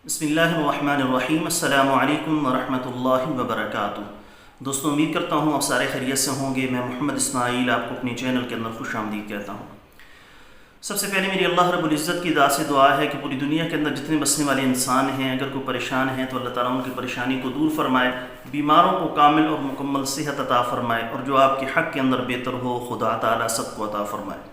بسم اللہ الرحمن الرحیم۔ السلام علیکم ورحمۃ اللہ وبرکاتہ۔ دوستوں، امید کرتا ہوں آپ سارے خیریت سے ہوں گے۔ میں محمد اسماعیل آپ کو اپنی چینل کے اندر خوش آمدید کہتا ہوں۔ سب سے پہلے میری اللہ رب العزت کی ذات سے دعا ہے کہ پوری دنیا کے اندر جتنے بسنے والے انسان ہیں، اگر کوئی پریشان ہیں تو اللہ تعالیٰ ان کی پریشانی کو دور فرمائے، بیماروں کو کامل اور مکمل صحت عطا فرمائے، اور جو آپ کے حق کے اندر بہتر ہو خدا تعالیٰ سب کو عطا فرمائے۔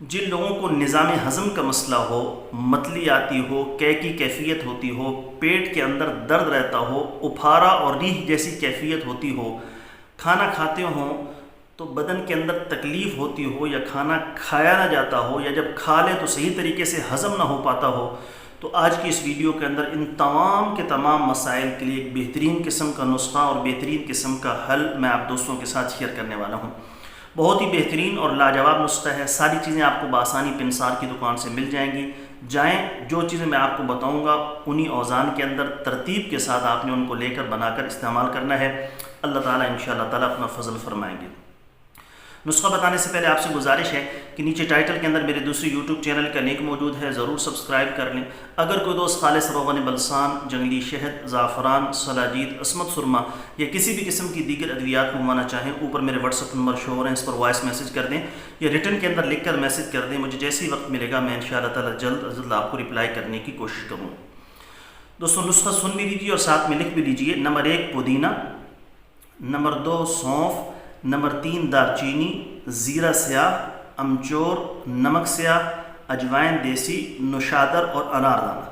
جن لوگوں کو نظام ہضم کا مسئلہ ہو، متلی آتی ہو، قے کی کیفیت ہوتی ہو، پیٹ کے اندر درد رہتا ہو، اپھارا اور ریح جیسی کیفیت ہوتی ہو، کھانا کھاتے ہوں تو بدن کے اندر تکلیف ہوتی ہو، یا کھانا کھایا نہ جاتا ہو، یا جب کھا لے تو صحیح طریقے سے ہضم نہ ہو پاتا ہو، تو آج کی اس ویڈیو کے اندر ان تمام کے تمام مسائل کے لیے ایک بہترین قسم کا نسخہ اور بہترین قسم کا حل میں آپ دوستوں کے ساتھ شیئر کرنے والا ہوں۔ بہت ہی بہترین اور لاجواب نسخہ ہے۔ ساری چیزیں آپ کو بآسانی پنسار کی دکان سے مل جائیں گی۔ جائیں، جو چیزیں میں آپ کو بتاؤں گا انہی اوزان کے اندر ترتیب کے ساتھ آپ نے ان کو لے کر بنا کر استعمال کرنا ہے۔ اللہ تعالیٰ انشاءاللہ تعالیٰ اپنا فضل فرمائیں گے۔ نسخہ بتانے سے پہلے آپ سے گزارش ہے کہ نیچے ٹائٹل کے اندر میرے دوسری یوٹیوب چینل کا لنک موجود ہے، ضرور سبسکرائب کر لیں۔ اگر کوئی دوست خالص روغن بلسان، جنگلی شہد، زعفران، سلاجید، عصمت سرما یا کسی بھی قسم کی دیگر ادویات منگوانا چاہیں، اوپر میرے واٹس ایپ نمبر شو ہو رہے ہیں، اس پر وائس میسج کر دیں یا ریٹن کے اندر لکھ کر میسج کر دیں۔ مجھے جیسے ہی وقت ملے گا میں انشاءاللہ تعالیٰ جلد از جلد آپ کو رپلائی کرنے کی کوشش کروں۔ دوستوں، نسخہ سن بھی لیجیے اور ساتھ میں لکھ بھی لیجیے۔ نمبر 1 پودینہ، نمبر 2 سونف، نمبر 3 دار چینی، زیرہ سیاہ، امچور، نمک سیاہ، اجوائن دیسی، نوشادر اور انار دانہ۔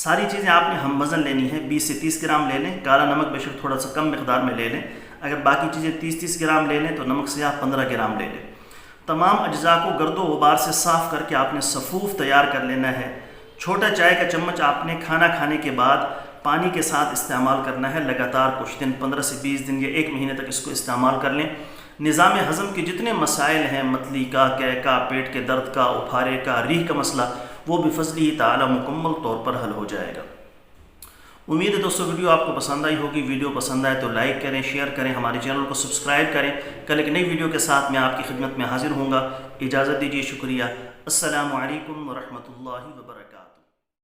ساری چیزیں آپ نے ہم وزن لینی ہے، 20 سے 30 گرام لے لیں۔ کالا نمک بے شک تھوڑا سا کم مقدار میں لے لیں۔ اگر باقی چیزیں 30 گرام لے لیں تو نمک سیاہ 15 گرام لے لیں۔ تمام اجزاء کو گرد و غبار سے صاف کر کے آپ نے صفوف تیار کر لینا ہے۔ چھوٹا چائے کا چمچ آپ نے کھانا کھانے کے بعد پانی کے ساتھ استعمال کرنا ہے۔ لگاتار کچھ دن 15 سے 20 دن یا 1 مہینے تک اس کو استعمال کر لیں۔ نظام ہضم کے جتنے مسائل ہیں، متلی کا، قے کا، پیٹ کے درد کا، اپھارے کا، ریح کا مسئلہ، وہ بفضلہ تعالی مکمل طور پر حل ہو جائے گا۔ امید ہے دوستو ویڈیو آپ کو پسند آئی ہوگی۔ ویڈیو پسند آئے تو لائک کریں، شیئر کریں، ہمارے چینل کو سبسکرائب کریں۔ کل ایک نئی ویڈیو کے ساتھ میں آپ کی خدمت میں حاضر ہوں گا۔ اجازت دیجیے، شکریہ۔ السلام علیکم ورحمۃ اللہ وبرکاتہ۔